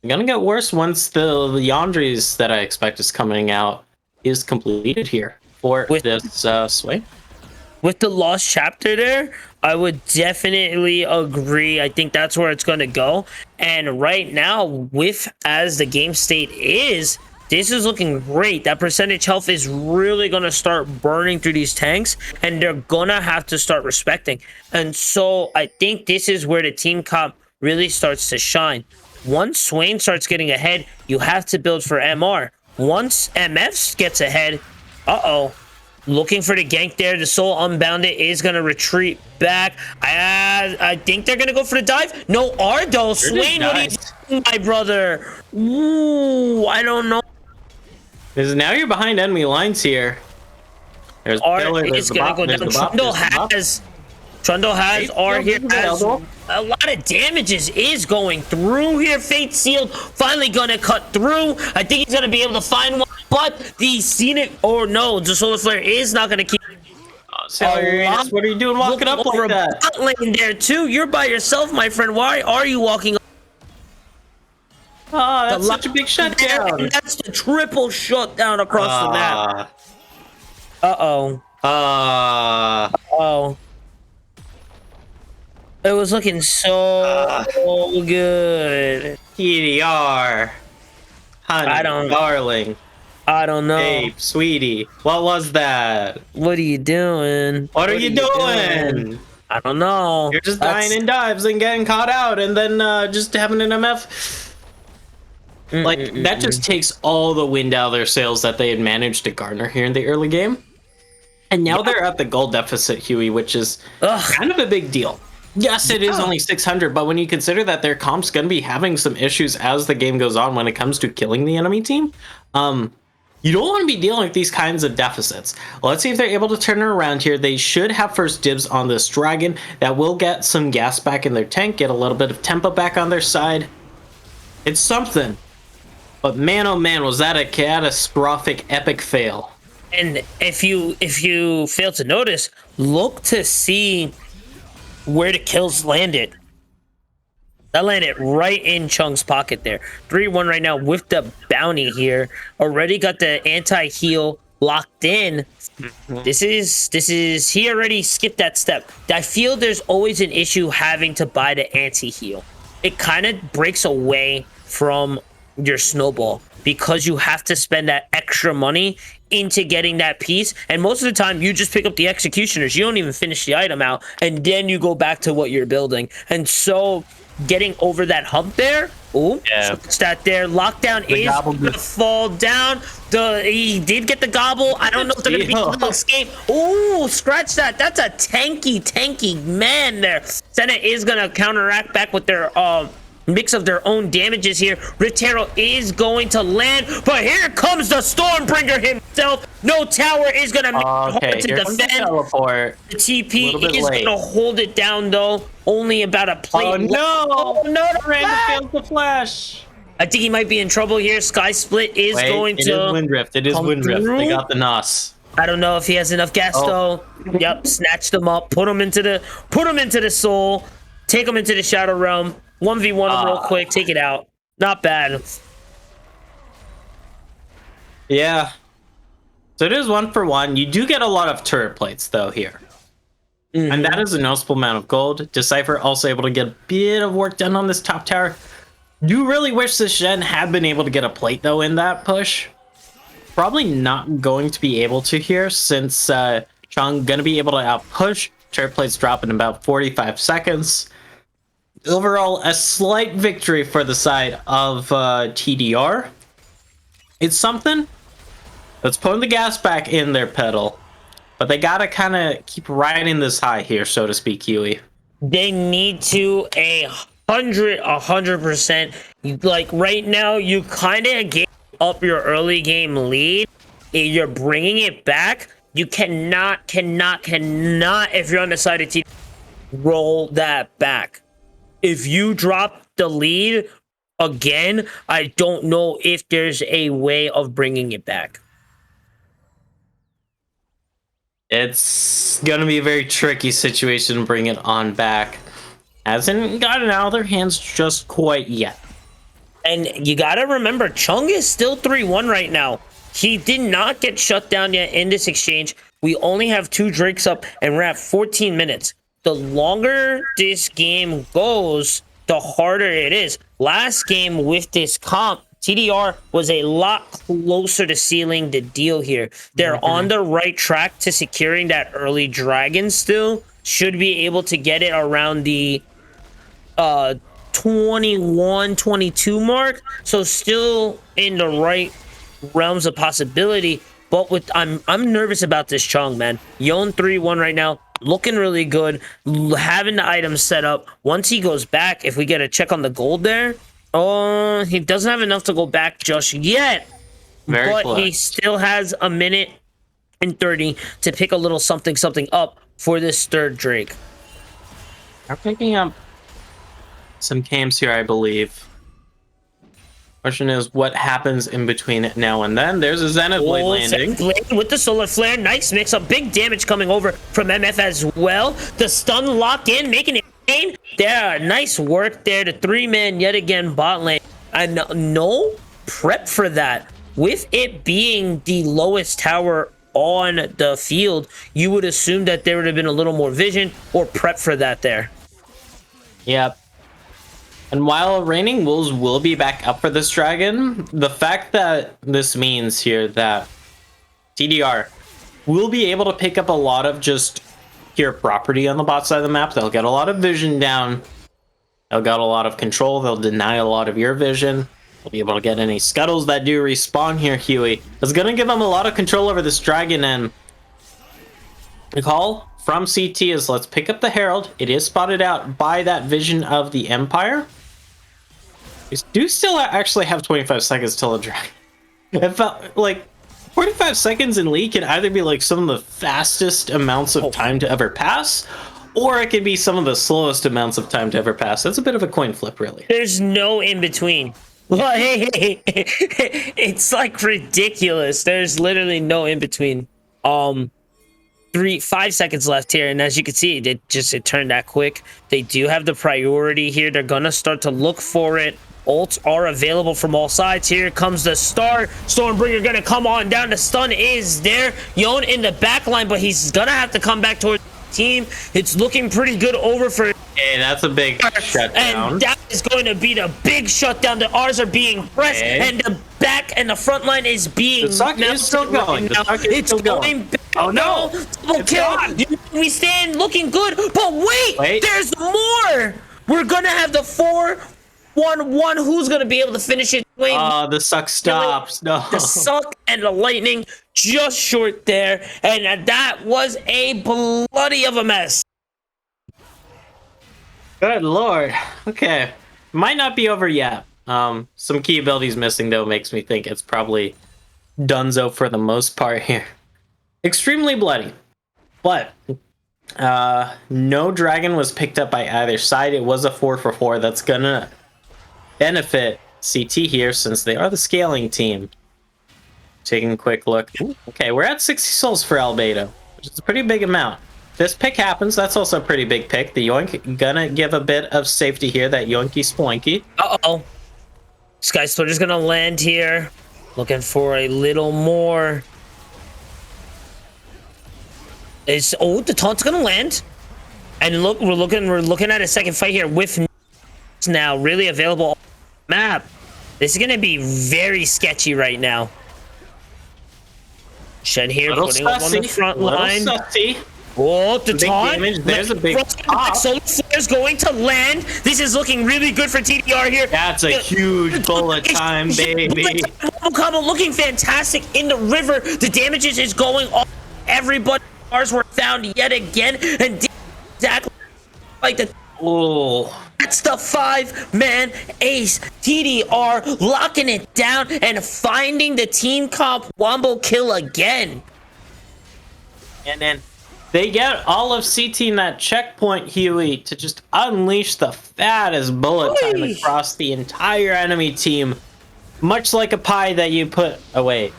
It's gonna get worse once the Yandries that I expect is coming out is completed here for this Sway. With the Lost Chapter there, I would definitely agree. I think that's where it's going to go. And right now, with as the game state is, this is looking great. That percentage health is really going to start burning through these tanks, and they're going to have to start respecting. And so I think this is where the team comp really starts to shine. Once Swain starts getting ahead, you have to build for MR. Once MF gets ahead, looking for the gank there. The Soul Unbounded is going to retreat back. I think they're going to go for the dive. No, Ardo. Swain, what are you doing, my brother? Ooh, I don't know. Because now you're behind enemy lines here. There's Pillar, there's the bop, there's the bop, Trundle has R here. A lot of damages is going through here. Fate Sealed finally going to cut through. I think he's going to be able to find one. But the Scenic, or no, the Solar Flare is not going to keep. What are you doing walking up like that? Bot lane there too. You're by yourself, my friend. Why are you walking? Oh, that's such a big shutdown. That's the triple shutdown across the map. It was looking so good. TDR. Honey, darling. I don't know. Hey, sweetie. What was that? What are you doing? What are you doing? I don't know. You're just dying in dives and getting caught out and then just having an MF. Like, that just takes all the wind out of their sails that they had managed to garner here in the early game. And now they're at the gold deficit, Huey, which is kind of a big deal. Yes, it is only 600, but when you consider that their comp's going to be having some issues as the game goes on when it comes to killing the enemy team, you don't want to be dealing with these kinds of deficits. Well, let's see if they're able to turn it around here. They should have first dibs on this dragon. That will get some gas back in their tank, get a little bit of tempo back on their side. It's something. But man, oh man, was that a catastrophic epic fail. And if you fail to notice, look to see where the kills landed. That landed right in Chung's pocket there. 3-1 right now with the bounty here. Already got the anti-heal locked in. This is he already skipped that step. I feel there's always an issue having to buy the anti-heal. It kind of breaks away from your snowball because you have to spend that extra money into getting that piece, and most of the time you just pick up the executioners. You don't even finish the item out, and then you go back to what you're building. And so getting over that hump there, that there, lockdown is gonna fall down. He did get the gobble. I don't know if they're gonna be able to escape. Ooh, scratch that. That's a tanky man there. Senna is gonna counteract back with their mix of their own damages here. Ritero is going to land, but here comes the Stormbringer himself. No tower is going to make it hard to defend. The TP is going to hold it down, though. Only about a plate. Oh, no. Oh, no. Random fails the flash. I think he might be in trouble here. Sky Split is going to... It is Windrift. It is Windrift. Through. They got the NOS. I don't know if he has enough gas, though. Yep, snatched him up. Put him into the soul. Take him into the Shadow Realm. 1v1 him real quick, take it out. Not bad. Yeah. So it is 1-for-1. You do get a lot of turret plates, though, here. And that is a noticeable amount of gold. Decipher also able to get a bit of work done on this top tower. Do really wish the Shen had been able to get a plate, though, in that push. Probably not going to be able to here, since Chung going to be able to outpush. Turret plates drop in about 45 seconds. Overall, a slight victory for the side of TDR. It's something that's putting the gas back in their pedal, but they gotta kind of keep riding this high here, so to speak, Huey. They need to 100%. Like right now, you kind of gave up your early game lead. You're bringing it back. You cannot, if you're on the side of TDR, roll that back. If you drop the lead again, I don't know if there's a way of bringing it back. It's going to be a very tricky situation to bring it on back. Hasn't gotten out of their hands just quite yet. And you got to remember, Chung is still 3-1 right now. He did not get shut down yet in this exchange. We only have 2 Drakes up, and we're at 14 minutes. The longer this game goes, the harder it is. Last game with this comp, TDR was a lot closer to sealing the deal here. They're on the right track to securing that early dragon still. Should be able to get it around the 21, 22 mark. So still in the right realms of possibility. But with I'm nervous about this Chung, man. Yon 3-1 right now. Looking really good, having the items set up. Once he goes back, if we get a check on the gold there, he doesn't have enough to go back just yet. But close. He still has a minute and 30 to pick a little something up for this third Drake. They're picking up some camps here, I believe. Question is, what happens in between now and then? There's a Zenith Blade landing. With the Solar Flare. Nice mix up. Big damage coming over from MF as well. The stun lock in, making it pain. There, nice work there. The 3-man yet again bot lane. And no prep for that. With it being the lowest tower on the field, you would assume that there would have been a little more vision or prep for that there. Yep. And while Raining Wolves will be back up for this dragon, the fact that this means here that TDR will be able to pick up a lot of just pure property on the bot side of the map. They'll get a lot of vision down. They'll get a lot of control. They'll deny a lot of your vision. They'll be able to get any scuttles that do respawn here, Huey. It's going to give them a lot of control over this dragon, and the call from CT is let's pick up the Herald. It is spotted out by that vision of the Empire. We do still actually have 25 seconds till the dragon. It felt like 45 seconds in League can either be like some of the fastest amounts of time to ever pass, or it can be some of the slowest amounts of time to ever pass. That's a bit of a coin flip, really. There's no in between. It's like ridiculous. There's literally no in between. 5 seconds left here, and as you can see, it turned that quick. They do have the priority here. They're gonna start to look for it. Ults are available from all sides. Here comes the start. Stormbringer gonna come on down. The stun is there. Yon in the back line, but he's gonna have to come back towards team. It's looking pretty good over for. Hey, that's a big shutdown. And that is going to be the big shutdown. The R's are being pressed, and the back and the front line is being. The suck is still going. The suck is still going. Oh no! Double kill. We stand looking good, but wait, there's more. We're gonna have the 4-1-1. Who's gonna be able to finish it? The suck stops. No. The suck and the lightning just short there, and that was a bloody of a mess. Good lord. Okay. Might not be over yet. Some key abilities missing, though, makes me think it's probably donezo for the most part here. Extremely bloody. But no dragon was picked up by either side. It was a 4-for-4. That's gonna benefit CT here since they are the scaling team. Taking a quick look. Okay, we're at 60 souls for Albedo, which is a pretty big amount. This pick happens. That's also a pretty big pick. The Yoink gonna give a bit of safety here. That Yoinky Sploinky. Uh-oh. Sky Soldier's gonna land here. Looking for a little more. The taunt's gonna land. And look, we're looking at a second fight here with now really available on the map. This is gonna be very sketchy right now. Shen here putting up on the front line. Oh, the taunt. There's a big pop. Solar Flare's going to land. This is looking really good for TDR here. That's a huge bullet time, baby. Combo looking fantastic in the river. The damages is going off. Everybody stars were found yet again, and exactly like the. Oh. That's the 5-man ace. TDR locking it down and finding the team comp wombo kill again. And then they get all of CT in that checkpoint, Huey, to just unleash the fattest bullet time across the entire enemy team. Much like a pie that you put away.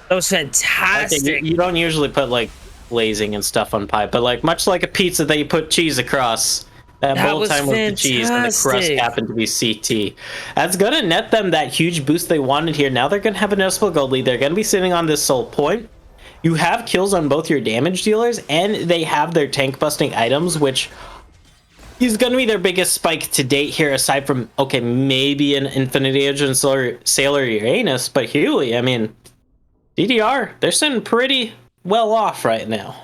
That was fantastic. Like, you don't usually put like glazing and stuff on pie, but like much like a pizza that you put cheese across. That bullet time with the cheese and the crust happened to be CT. That's going to net them that huge boost they wanted here. Now they're going to have a noticeable gold lead. They're going to be sitting on this soul point. You have kills on both your damage dealers, and they have their tank busting items, which is going to be their biggest spike to date here, aside from, okay, maybe an Infinity Edge and Sailor Uranus. But Huey, I mean, DDR, they're sitting pretty well off right now.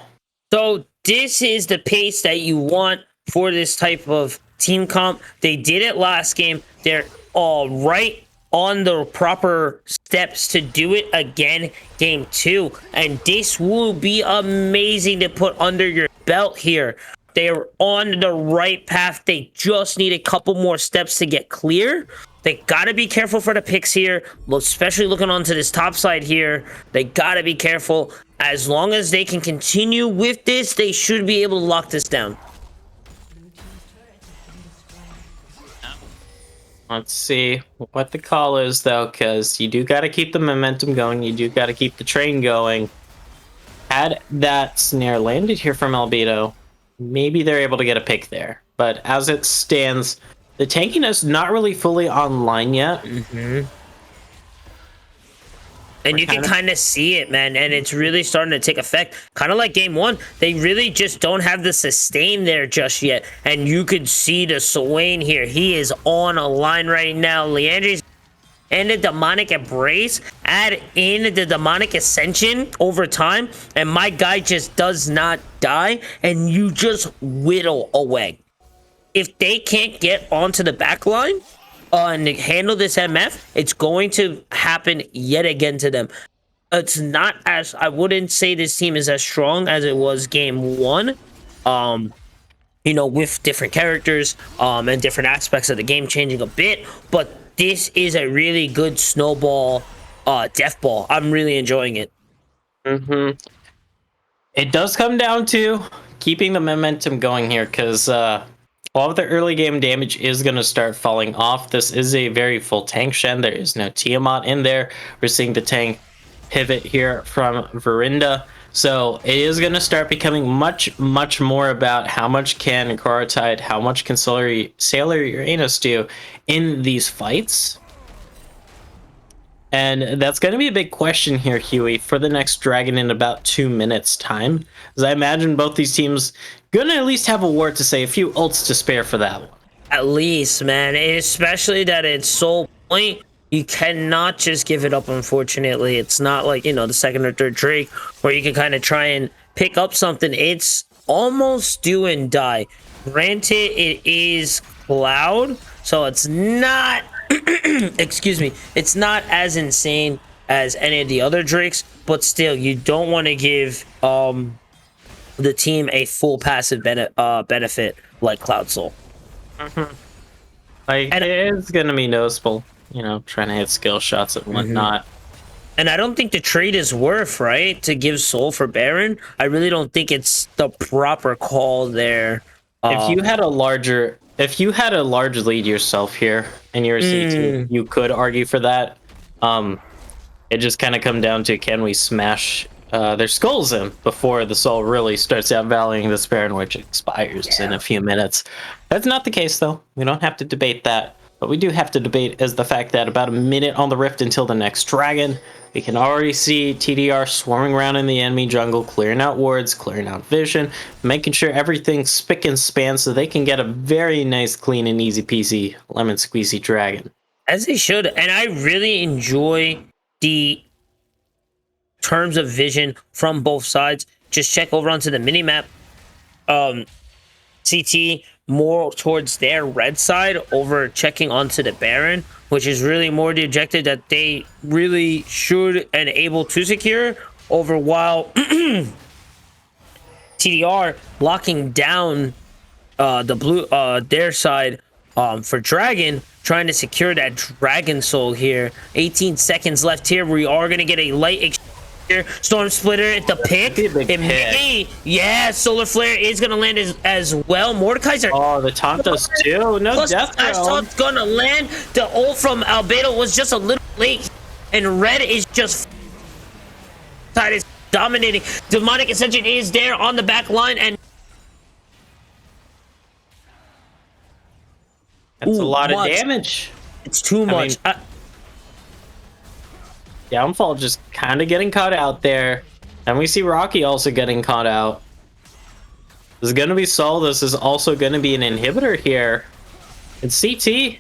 So this is the pace that you want for this type of team comp. They did it last game. They're all right on the proper steps to do it again game 2, and this will be amazing to put under your belt here. They're on the right path. They just need a couple more steps to get clear. They gotta be careful for the picks here, especially looking onto this top side here. They gotta be careful. As long as they can continue with this, they should be able to lock this down. Let's see what the call is, though, because you do got to keep the momentum going. You do got to keep the train going. Had that snare landed here from Albedo, maybe they're able to get a pick there. But as it stands, the tankiness not really fully online yet. And you can kind of see it, man, and it's really starting to take effect. Kind of like game 1, they really just don't have the sustain there just yet. And you could see the Swain here. He is on a line right now. Leandre's and the Demonic Embrace. Add in the Demonic Ascension over time, and my guy just does not die, and you just whittle away. If they can't get onto the back line, and handle this MF, it's going to happen yet again to them. It's not as, I wouldn't say this team is as strong as it was game 1, you know, with different characters and different aspects of the game changing a bit, but this is a really good snowball death ball. I'm really enjoying it. It does come down to keeping the momentum going here, because all of the early game damage is going to start falling off. This is a very full tank Shen. There is no Tiamat in there. We're seeing the tank pivot here from Verinda. So it is going to start becoming much, much more about how much can Korotide, how much can Sailor Uranus do in these fights. And that's going to be a big question here, Huey, for the next Dragon in about 2 minutes' time. As I imagine both these teams going to at least have a word to say, a few ults to spare for that one. At least, man. Especially that it's Soul Point. You cannot just give it up, unfortunately. It's not like, the second or third Drake where you can kind of try and pick up something. It's almost do and die. Granted, it is Cloud, so it's not... excuse me, it's not as insane as any of the other Drakes, but still, you don't want to give the team a full passive benefit like Cloud Soul. Like, and it's gonna be noticeable, trying to hit skill shots and whatnot. And I don't think the trade is worth, right, to give Soul for Baron. I really don't think it's the proper call there. If you had a large lead yourself here and you're a CT, you could argue for that. It just kind of come down to, can we smash their skulls in before the Soul really starts outvaluing this Baron, which expires in a few minutes. That's not the case, though. We don't have to debate that. What we do have to debate is the fact that about a minute on the Rift until the next Dragon, we can already see TDR swarming around in the enemy jungle, clearing out wards, clearing out vision, making sure everything's spick and span so they can get a very nice, clean, and easy peasy lemon squeezy Dragon. As they should. And I really enjoy the terms of vision from both sides. Just check over onto the minimap. CT more towards their red side over checking onto the Baron, which is really more the objective that they really should and able to secure over, while TDR locking down the blue their side for Dragon, trying to secure that Dragon Soul here. 18 seconds left here. We are going to get a light exchange. Storm Splitter at the pick. It may, yeah, Solar Flare is gonna land as well. Mordekaiser. Oh, the taunt does too. No death throw. Taunt's gonna land. The ult from Albedo was just a little late, and Red is just side is dominating. Demonic Ascension is there on the back line, and that's a lot of damage. It's too much. Downfall just kind of getting caught out there. And we see Rocky also getting caught out. This is going to be Sol. This is also going to be an inhibitor here. It's CT.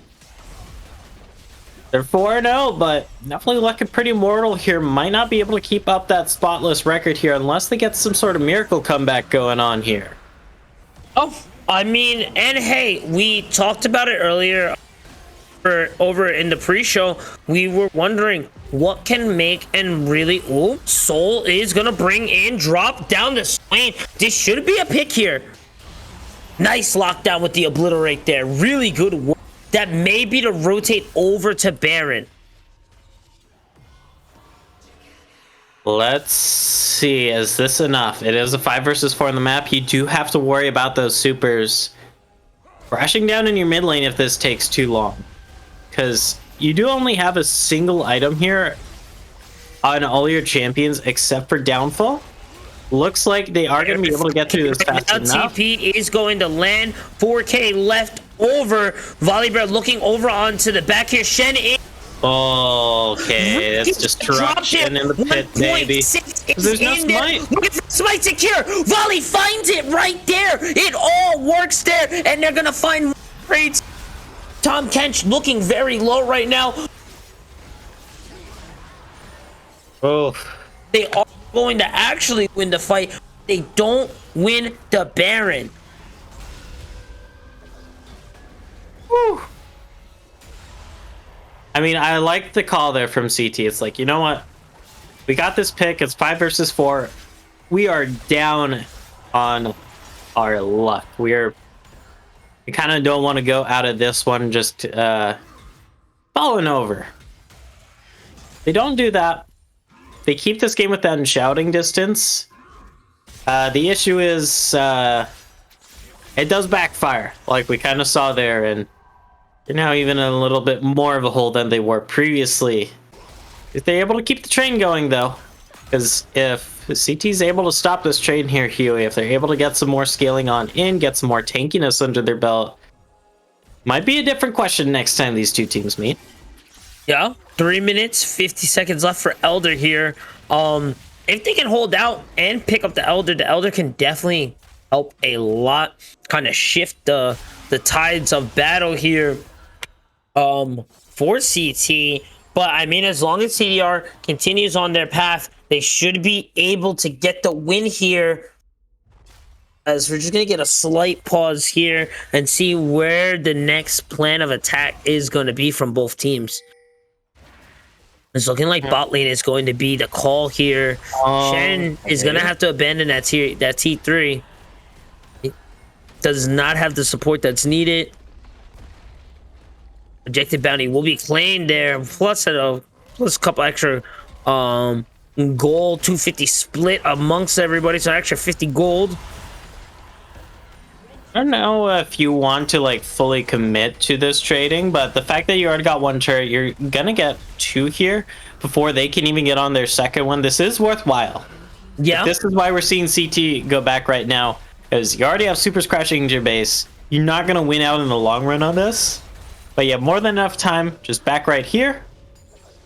They're 4-0, but definitely looking pretty mortal here. Might not be able to keep up that spotless record here unless they get some sort of miracle comeback going on here. Oh, I mean, and hey, we talked about it earlier. Over in the pre-show, we were wondering what can make and really... Oh, Soul is gonna bring in, drop down the Swain. This should be a pick here. Nice lockdown with the Obliterate there. Really good work. That may be to rotate over to Baron. Let's see, is this enough? It is a 5 versus 4 on the map. You do have to worry about those supers crashing down in your mid lane if this takes too long. Because you do only have a single item here on all your champions except for Downfall. Looks like they are going to be able to get through this fast enough. TP is going to land. 4K left over. Volleybird looking over onto the back here. Shen is... Okay, that's destruction in the pit, baby. There's no smite. Look at smite secure. Volley finds it right there. It all works there, and they're going to find trades. Tom Kench looking very low right now. Oh, they are going to actually win the fight. They don't win the Baron. Whew. I mean, I like the call there from CT. It's like, you know what? We got this pick. It's 5 versus 4. We are down on our luck. We kind of don't want to go out of this one just falling over. They don't do that. They keep this game within shouting distance. The issue is it does backfire, like we kind of saw there, and they're now even in a little bit more of a hole than they were previously. If they're able to keep the train going, though, because if CT's able to stop this train here, Huey, if they're able to get some more scaling on in, get some more tankiness under their belt, might be a different question next time these two teams meet. Yeah, 3 minutes, 50 seconds left for Elder here. If they can hold out and pick up the Elder can definitely help a lot, kind of shift the tides of battle here. For CT, but I mean, as long as TDR continues on their path, they should be able to get the win here. As we're just gonna get a slight pause here and see where the next plan of attack is going to be from both teams. It's looking like bot lane is going to be the call here. Shen is gonna have to abandon that T3. He does not have the support that's needed. Objective bounty will be claimed there, plus a couple extra gold, 250 split amongst everybody, so extra 50 gold. I don't know if you want to like fully commit to this trading, but the fact that you already got one turret, you're gonna get two here before they can even get on their second one. This is worthwhile. Yeah. This is why we're seeing CT go back right now, because you already have supers crashing into your base. You're not gonna win out in the long run on this, but you have more than enough time. Just back right here,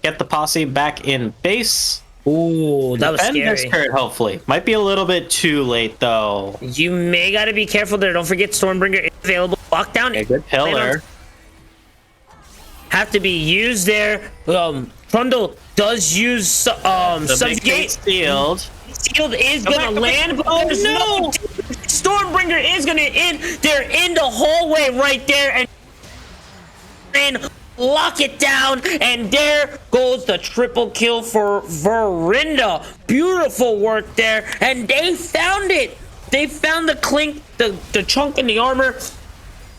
get the posse back in base. Ooh, that was scary. This turret, hopefully. Might be a little bit too late, though. You may gotta be careful there. Don't forget Stormbringer is available. Lockdown. A good pillar. Have to be used there. Trundle does use subjugate. Sealed. Sealed is gonna land, but there's no. Stormbringer is gonna end. They're in the hallway right there, and lock it down, and there goes the triple kill for Verinda. Beautiful work there, and they found it. They found the clink, the chunk in the armor,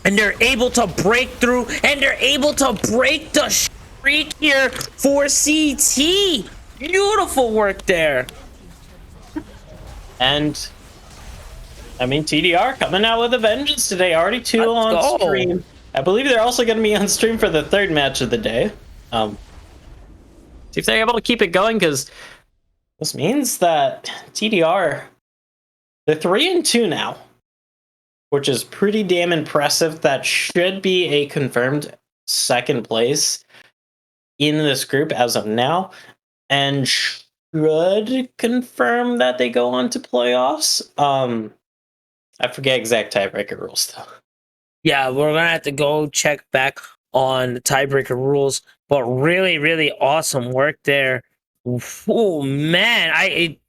and they're able to break through, and they're able to break the streak here for CT. Beautiful work there. And I mean, TDR coming out with a vengeance today. Already two on stream. I believe they're also going to be on stream for the third match of the day. See if they're able to keep it going, because this means that TDR, they're 3-2 now, which is pretty damn impressive. That should be a confirmed second place in this group as of now, and should confirm that they go on to playoffs. I forget exact tiebreaker rules though. Yeah, we're gonna have to go check back on the tiebreaker rules, but really, really awesome work there. Oh man,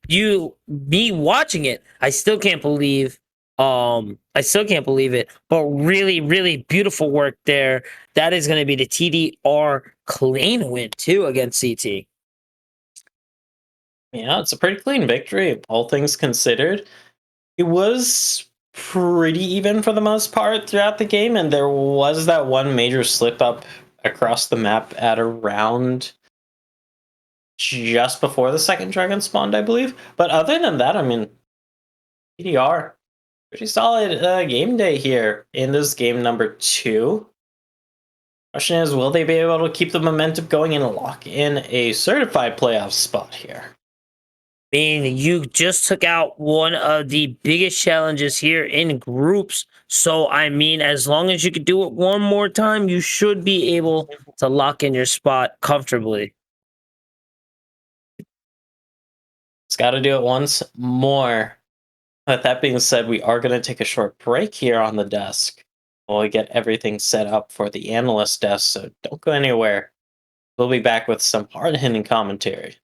me watching it, I still can't believe it. But really, really beautiful work there. That is gonna be the TDR clean win too against CT. Yeah, it's a pretty clean victory, all things considered. It was pretty even for the most part throughout the game, and there was that one major slip up across the map at around just before the second dragon spawned, I believe. But other than that, I mean, TDR, pretty solid game day here in this game number 2. Question is, will they be able to keep the momentum going and lock in a certified playoff spot here? I mean, you just took out one of the biggest challenges here in groups. So, I mean, as long as you could do it one more time, you should be able to lock in your spot comfortably. It's got to do it once more. With that being said, we are going to take a short break here on the desk while we get everything set up for the analyst desk. So don't go anywhere. We'll be back with some hard-hitting commentary.